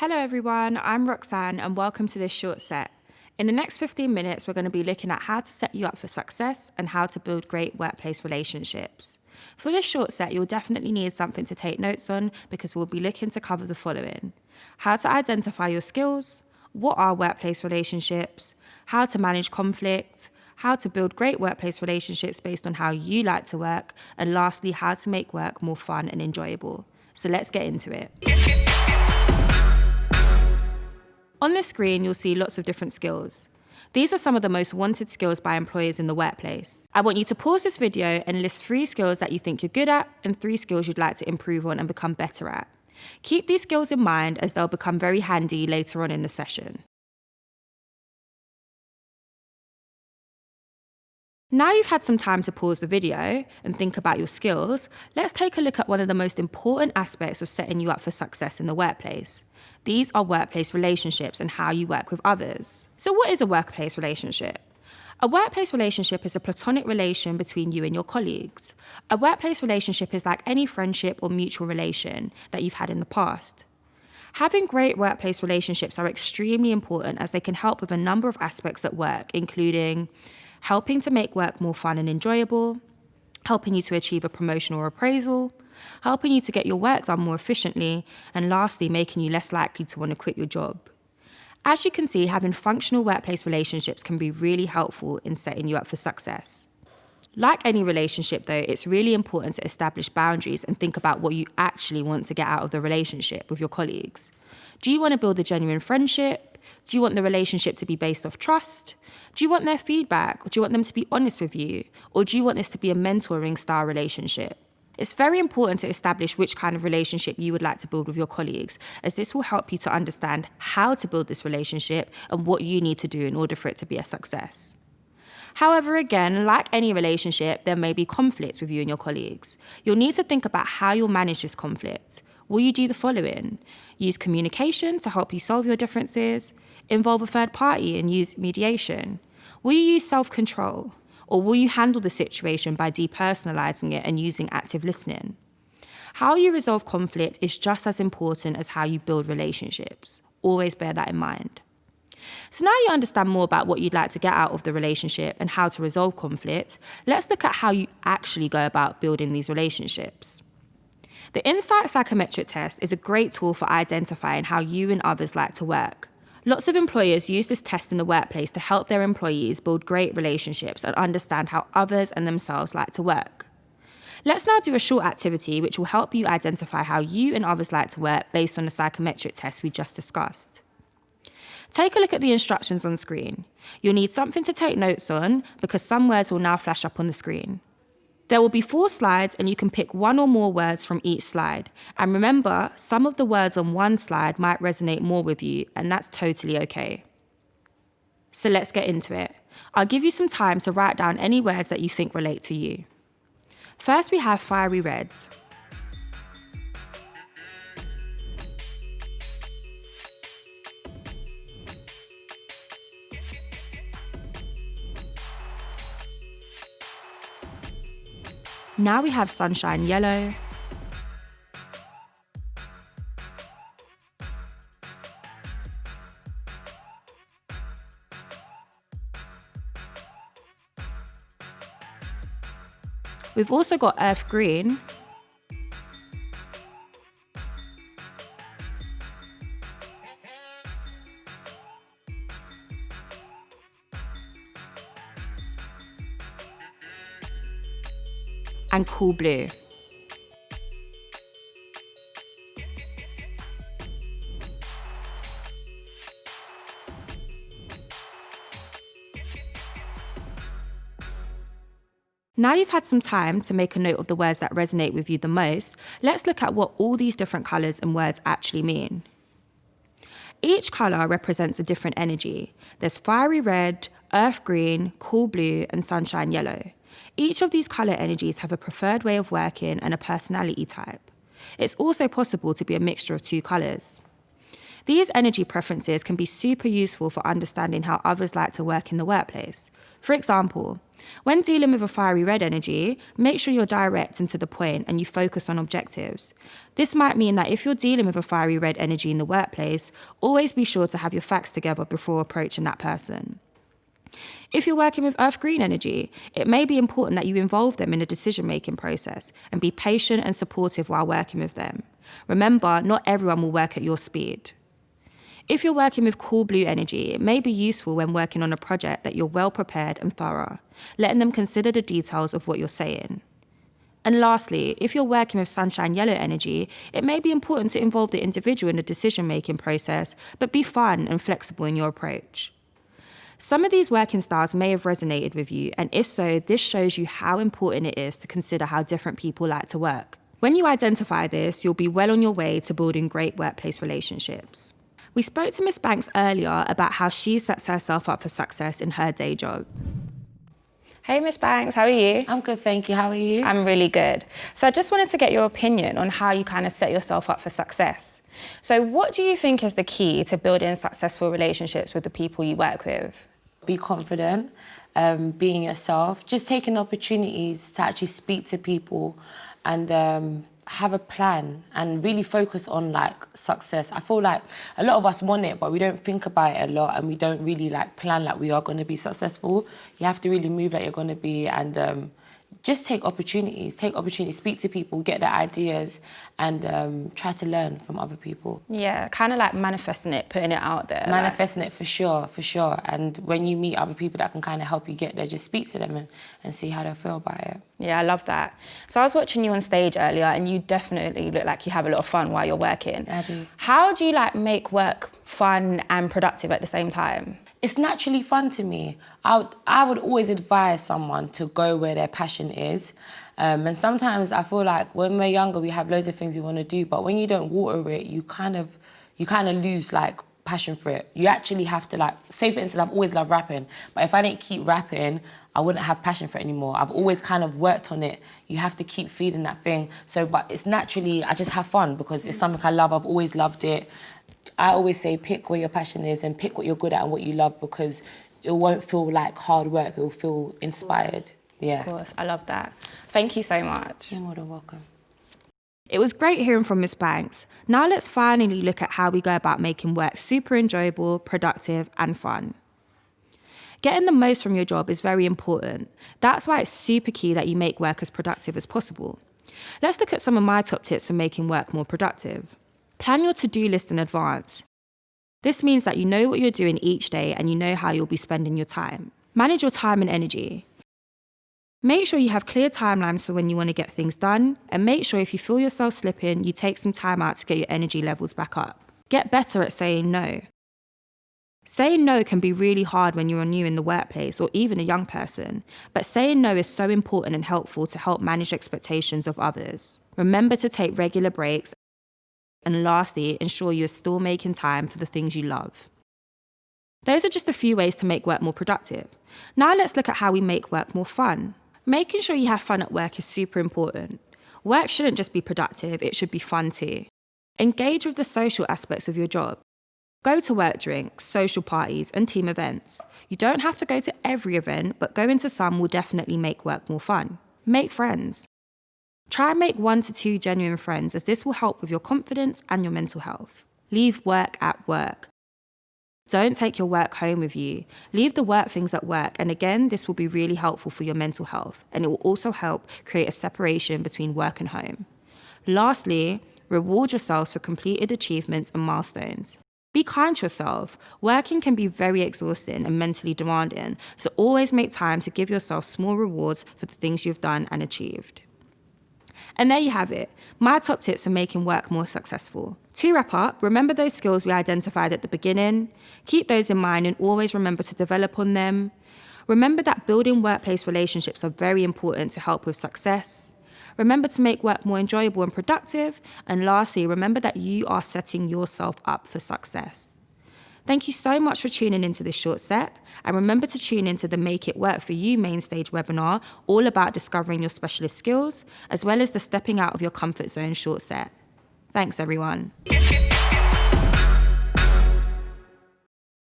Hello everyone, I'm Roxanne and welcome to this short set. In the next 15 minutes, we're going to be looking at how to set you up for success and how to build great workplace relationships. For this short set, you'll definitely need something to take notes on because we'll be looking to cover the following: how to identify your skills, what are workplace relationships, how to manage conflict, how to build great workplace relationships based on how you like to work, and lastly, how to make work more fun and enjoyable. So let's get into it. On this screen, you'll see lots of different skills. These are some of the most wanted skills by employers in the workplace. I want you to pause this video and list 3 skills that you think you're good at and 3 skills you'd like to improve on and become better at. Keep these skills in mind as they'll become very handy later on in the session. Now you've had some time to pause the video and think about your skills, let's take a look at one of the most important aspects of setting you up for success in the workplace. These are workplace relationships and how you work with others. So what is a workplace relationship? A workplace relationship is a platonic relation between you and your colleagues. A workplace relationship is like any friendship or mutual relation that you've had in the past. Having great workplace relationships are extremely important as they can help with a number of aspects at work, including helping to make work more fun and enjoyable, helping you to achieve a promotion or appraisal, helping you to get your work done more efficiently, and lastly, making you less likely to want to quit your job. As you can see, having functional workplace relationships can be really helpful in setting you up for success. Like any relationship though, it's really important to establish boundaries and think about what you actually want to get out of the relationship with your colleagues. Do you want to build a genuine friendship? Do you want the relationship to be based off trust? Do you want their feedback? Or do you want them to be honest with you? Or do you want this to be a mentoring style relationship? It's very important to establish which kind of relationship you would like to build with your colleagues, as this will help you to understand how to build this relationship and what you need to do in order for it to be a success. However, again, like any relationship, there may be conflicts with you and your colleagues. You'll need to think about how you'll manage this conflict. Will you do the following? Use communication to help you solve your differences, involve a third party and use mediation. Will you use self-control? Or will you handle the situation by depersonalizing it and using active listening? How you resolve conflict is just as important as how you build relationships. Always bear that in mind. So now you understand more about what you'd like to get out of the relationship and how to resolve conflict, let's look at how you actually go about building these relationships. The Insight psychometric test is a great tool for identifying how you and others like to work. Lots of employers use this test in the workplace to help their employees build great relationships and understand how others and themselves like to work. Let's now do a short activity which will help you identify how you and others like to work based on the psychometric test we just discussed. Take a look at the instructions on screen. You'll need something to take notes on because some words will now flash up on the screen. There will be 4 slides and you can pick 1 or more words from each slide. And remember, some of the words on one slide might resonate more with you, and that's totally okay. So let's get into it. I'll give you some time to write down any words that you think relate to you. First, we have fiery red. Now we have sunshine yellow. We've also got earth green. And cool blue. Now you've had some time to make a note of the words that resonate with you the most, let's look at what all these different colours and words actually mean. Each colour represents a different energy. There's fiery red, earth green, cool blue, and sunshine yellow. Each of these colour energies have a preferred way of working and a personality type. It's also possible to be a mixture of 2 colours. These energy preferences can be super useful for understanding how others like to work in the workplace. For example, when dealing with a fiery red energy, make sure you're direct and to the point and you focus on objectives. This might mean that if you're dealing with a fiery red energy in the workplace, always be sure to have your facts together before approaching that person. If you're working with earth green energy, it may be important that you involve them in the decision-making process and be patient and supportive while working with them. Remember, not everyone will work at your speed. If you're working with cool blue energy, it may be useful when working on a project that you're well prepared and thorough, letting them consider the details of what you're saying. And lastly, if you're working with sunshine yellow energy, it may be important to involve the individual in the decision-making process, but be fun and flexible in your approach. Some of these working styles may have resonated with you, and if so, this shows you how important it is to consider how different people like to work. When you identify this, you'll be well on your way to building great workplace relationships. We spoke to Miss Banks earlier about how she sets herself up for success in her day job. Hey Miss Banks, how are you? I'm good, thank you. How are you? I'm really good. So I just wanted to get your opinion on how you kind of set yourself up for success. So what do you think is the key to building successful relationships with the people you work with? Be confident, being yourself, just taking opportunities to actually speak to people and have a plan and really focus on like success. I feel like a lot of us want it, but we don't think about it a lot and we don't really like plan like we are going to be successful. You have to really move like you're going to be and just take opportunities, speak to people, get their ideas and try to learn from other people. Yeah, kind of like manifesting it, putting it out there. Manifesting it for sure. And when you meet other people that can kind of help you get there, just speak to them and see how they feel about it. Yeah, I love that. So I was watching you on stage earlier and you definitely look like you have a lot of fun while you're working. I do. How do you like make work fun and productive at the same time? It's naturally fun to me. I would always advise someone to go where their passion is. And sometimes I feel like when we're younger, we have loads of things we want to do, but when you don't water it, you kind of lose like passion for it. You actually have to like, say for instance, I've always loved rapping, but if I didn't keep rapping, I wouldn't have passion for it anymore. I've always kind of worked on it. You have to keep feeding that thing. So, but it's naturally, I just have fun because it's something I love. I've always loved it. I always say pick where your passion is and pick what you're good at and what you love because it won't feel like hard work, it will feel inspired. Yeah. Of course, I love that. Thank you so much. You're more than welcome. It was great hearing from Miss Banks. Now let's finally look at how we go about making work super enjoyable, productive and fun. Getting the most from your job is very important. That's why it's super key that you make work as productive as possible. Let's look at some of my top tips for making work more productive. Plan your to-do list in advance. This means that you know what you're doing each day and you know how you'll be spending your time. Manage your time and energy. Make sure you have clear timelines for when you want to get things done, and make sure if you feel yourself slipping, you take some time out to get your energy levels back up. Get better at saying no. Saying no can be really hard when you're new in the workplace or even a young person, but saying no is so important and helpful to help manage expectations of others. Remember to take regular breaks. And lastly, ensure you're still making time for the things you love. Those are just a few ways to make work more productive. Now let's look at how we make work more fun. Making sure you have fun at work is super important. Work shouldn't just be productive, it should be fun too. Engage with the social aspects of your job. Go to work drinks, social parties, and team events. You don't have to go to every event, but going to some will definitely make work more fun. Make friends. Try and make 1 to 2 genuine friends, as this will help with your confidence and your mental health. Leave work at work. Don't take your work home with you. Leave the work things at work, and again, this will be really helpful for your mental health, and it will also help create a separation between work and home. Lastly, reward yourselves for completed achievements and milestones. Be kind to yourself. Working can be very exhausting and mentally demanding, so always make time to give yourself small rewards for the things you've done and achieved. And there you have it, my top tips for making work more successful. To wrap up, remember those skills we identified at the beginning. Keep those in mind and always remember to develop on them. Remember that building workplace relationships are very important to help with success. Remember to make work more enjoyable and productive. And lastly, remember that you are setting yourself up for success. Thank you so much for tuning into this short set. And remember to tune into the Make It Work For You main stage webinar, all about discovering your specialist skills, as well as the stepping out of your comfort zone short set. Thanks, everyone.